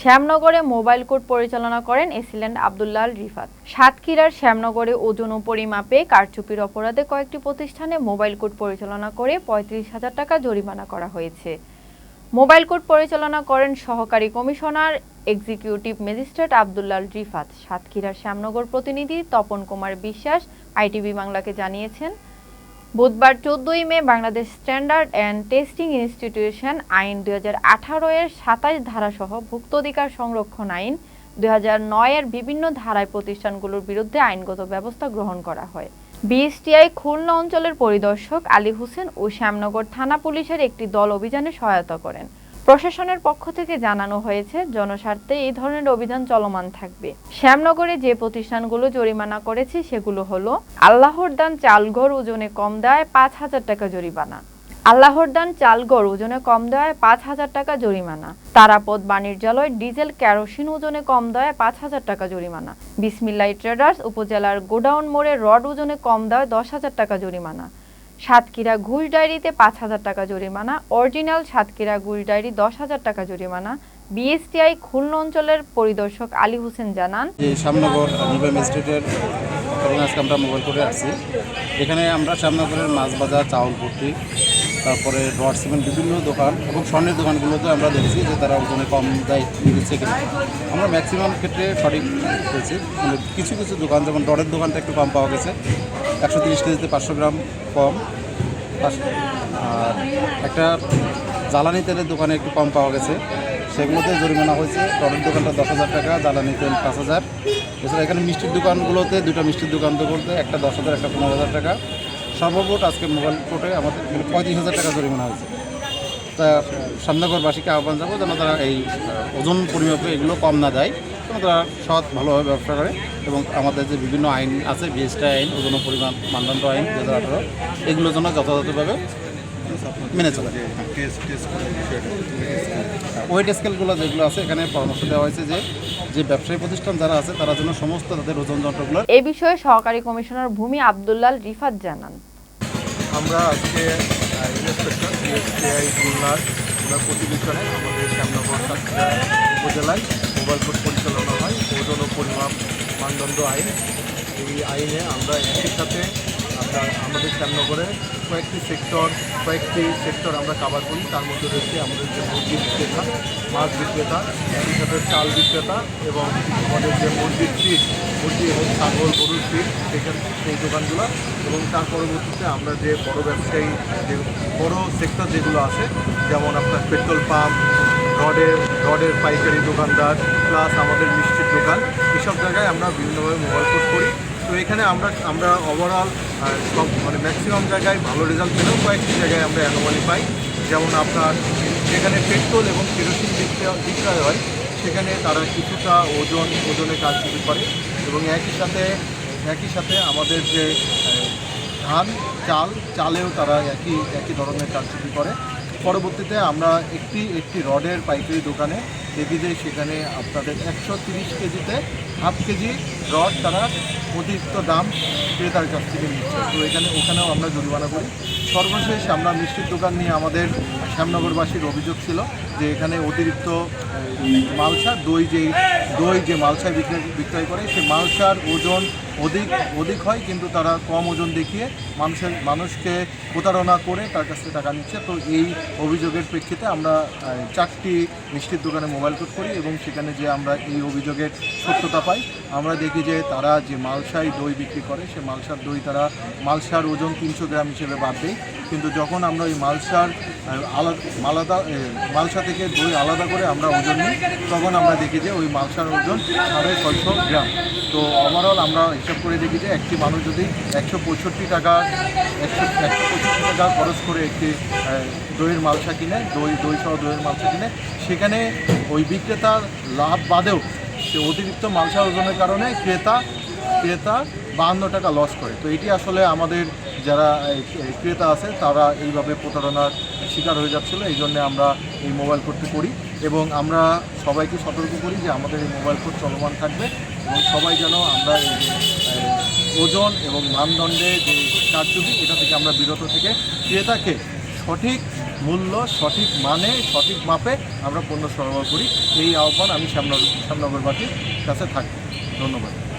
শ্যামনগরে mobile court পরিচালনা করেন AC land Abdullah Rifat. সাতক্ষীরার শ্যামনগরে ওজন ও পরিমাপে কারচুপির অপরাধে কয়েকটি প্রতিষ্ঠানে মোবাইল কোর্ট পরিচালনা করে ৩৫,০০০ টাকা জরিমানা করা হয়েছে। মোবাইল কোর্ট পরিচালনা করেন সহকারী commissioner executive magistrate Abdullah Rifat. সাতক্ষীরার শ্যামনগর প্রতিনিধি তপন কুমার বিশ্বাস আইটিভি বাংলাকে জানিয়েছেন, বুধবার ১৪ই May Bangladesh standard and testing institution আইন ২০১৮ এর ২৭ ধারাসহ ভুক্তাধিকার সংরক্ষণ আইন ২০০৯ এর বিভিন্ন ধারায় প্রতিষ্ঠানগুলোর বিরুদ্ধে আইনগত ব্যবস্থা গ্রহণ করা হয়। বিএসটিআই খুলনা অঞ্চলের পরিদর্শক আলী হোসেন ও শ্যামনগর থানা পুলিশের একটি দল অভিযানে সহায়তা করেন। প্রশাসনের পক্ষ থেকে জানানো হয়েছে, জনস্বার্থে এই ধরনের অভিযান চলমান থাকবে। শ্যামনগরে যে প্রতিষ্ঠানগুলো জরিমানা করেছে সেগুলো হলো আল্লাহর দান চালঘর ওজনে কম দেওয়ায় ৫,০০০ টাকা জরিমানা, আল্লাহর দান চালঘর ওজনে কম দেওয়ায় ৫,০০০ টাকা জরিমানা, তারাপদ বাণিজ্যালয় ডিজেল কেরোসিন ওজনে কম দেওয়ায় ৫,০০০ টাকা জরিমানা, বিসমিল্লাহ ট্রেডার্স উপজেলার গোডাউন মোড়ে রড ওজনে কম দেওয়ায় ১০,০০০ টাকা জরিমানা, সাতক্ষীরা ঘুষ ডায়েরিতে ৫,০০০ টাকা জরিমানা, অরিজিনাল সাতক্ষীরা ঘুষ ডায়েরি ১০,০০০ টাকা জরিমানা। বিএসটিআই খুলনা অঞ্চলের পরিদর্শক আলী হোসেন জানান, শ্যামনগর ম্যাজিস্ট্রেটের আজকে আমরা মোবাইল করে আসছি। এখানে আমরা শ্যামনগরের মাছ বাজার, চাউল ভর্তি, তারপরে রড সিমেন্ট বিভিন্ন দোকান এবং স্বর্ণের দোকানগুলোতে আমরা দেখছি যে তারা ওজনে কম দেয় দিচ্ছে কিনা। আমরা ম্যাক্সিমাম ক্ষেত্রে সঠিক পেয়েছি। মানে কিছু কিছু দোকান, যেমন রডের দোকানটা একটু কম পাওয়া গেছে, ১৩০ কেজিতে ৫০০ গ্রাম কম। আর একটা জ্বালানি তেলের দোকানে একটু কম পাওয়া গেছে, সেগুলোতে জরিমানা হয়েছে। রডের দোকানটা ১০,০০০ টাকা, জ্বালানি তেল ৫,০০০। এছাড়া এখানে মিষ্টির দোকানগুলোতে দুটো মিষ্টির দোকান করতে একটা ১০,০০০, একটা ১৫,০০০ টাকা। সর্বমোট আজকে মোবাইল কোর্টে আমাদের ৩৫,০০০ টাকা জরিমানা হয়েছে। তা শ্যামনগরবাসীকে আহ্বান জানাবো যেন তারা এই ওজন পরিমাপে এগুলো কম না দেয়, যেন তারা সৎ ভালোভাবে ব্যবসা করে এবং আমাদের যে বিভিন্ন আইন আছে, বিএসটিআই আইন, ওজন ও পরিমাপ মানদণ্ড আইন ২০১৮, এগুলোর জন্য যথাযথভাবে মেনে চলে। ওয়েট স্কেলগুলো যেগুলো আছে, এখানে পরামর্শ দেওয়া হয়েছে যে ব্যবসায়ী প্রতিষ্ঠান যারা আছে তারা যেন সমস্ত তাদের ওজন যন্ত্রগুলো। এ বিষয়ে সহকারী কমিশনার ভূমি আব্দুল্লাহ রিফাত জানান, আমরা আজকে ইন্সপেক্টর বিএসটিআই খুলনার প্রতিবেদনে আমাদের শ্যামনগর সাতক্ষীরা উপজেলায় মোবাইল কোর্ট পরিচালনা হয় ওজন ও পরিমাপ মানদণ্ড আইন। এই আইনে আমরা একই সাথে আমাদের শ্যামনগরে কয়েকটি সেক্টর আমরা কাভার করি। তার মধ্যে রয়েছে আমাদের যে মুরগি বিক্রেতা, মাছ বিক্রেতা, একই সাথে চাল বিক্রেতা এবং আমাদের যে মুরগির ফিড, মুরগি এবং ছাগল গরুর ফিড, সেই দোকানগুলো। এবং তার পরবর্তীতে আমরা যে বড় ব্যবসায়ী, যে বড় সেক্টর যেগুলো আছে, যেমন আপনার পেট্রোল পাম্প, রডের পাইকারি দোকানদার, প্লাস আমাদের মিষ্টির দোকান, এসব জায়গায় আমরা বিভিন্নভাবে মোবাইল কোর্ট করি। তো এখানে আমরা ওভারঅল সব ম্যাক্সিমাম জায়গায় ভালো রেজাল্ট পেলেও কয়েকটি জায়গায় আমরা অ্যানোমালি পাই। যেমন আপনার যেখানে পেট্রোল এবং কেরোসিন বিক্রয় হয়, সেখানে তারা কিছুটা ওজনে কারচুপি করে এবং একই সাথে আমাদের যে ধান চালেও তারা একই ধরনের কারচুপি করে। পরবর্তীতে আমরা একটি রডের পাইকারি দোকানে দেখি যে সেখানে আপনাদের ১৩০ কেজিতে হাফ কেজি রড তারা অতিরিক্ত দাম ক্রেতার কাছ থেকে নিচ্ছে। তো ওখানেও আমরা জরিমানা করি। সর্বশেষ আমরা মিষ্টির দোকান নিয়ে আমাদের শ্যামনগরবাসীর অভিযোগ ছিল যে এখানে অতিরিক্ত মালসা দই যে মালসায় বিক্রয় করে, সেই মালসার ওজন অধিক হয়, কিন্তু তারা কম ওজন দেখিয়ে মানুষকে প্রতারণা করে তার কাছ থেকে টাকা নিচ্ছে। তো এই অভিযোগের প্রেক্ষিতে আমরা 4টি মিষ্টির দোকানে মোবাইল কোর্ট করি এবং সেখানে যে আমরা এই অভিযোগের সত্যতা পাই। আমরা দেখি যে তারা যে মালসায় দই বিক্রি করে, সে মালসার দই তারা মালসার ওজন ৩০০ গ্রাম হিসেবে বাদ দেয়, কিন্তু যখন আমরা ওই মালসা থেকে দই আলাদা করে আমরা ওজন নিই, তখন আমরা দেখি যে ওই মালসার ওজন ৬৫০ গ্রাম। তো ওভারঅল আমরা হিসাব করে দেখি যে একটি মানুষ যদি ১৬৫ টাকা খরচ করে একটি দইয়ের মালসা কিনে, দই সহ দইয়ের মালসা কিনে, সেখানে ওই বিক্রেতার লাভ বাদেও সে অতিরিক্ত মালসা ওজনের কারণে ক্রেতা ৫২ টাকা লস করে। তো এটি আসলে আমাদের যারা ক্রেতা আছে তারা এইভাবে প্রতারণার শিকার হয়ে যাচ্ছিল। এই জন্যে আমরা এই মোবাইল কোর্টটি করি এবং আমরা সবাইকে সতর্ক করি যে আমাদের এই মোবাইল কোর্ট চলমান থাকবে এবং সবাই যেন আমরা এই ওজন এবং মানদণ্ডে যে কারচুপি, এটা থেকে আমরা বিরত থেকে ক্রেতাকে সঠিক মূল্য, সঠিক মানে, সঠিক মাপে আমরা পণ্য সরবরাহ করি। এই আহ্বান আমি শ্যামনগরবাসীর কাছে থাকি। ধন্যবাদ।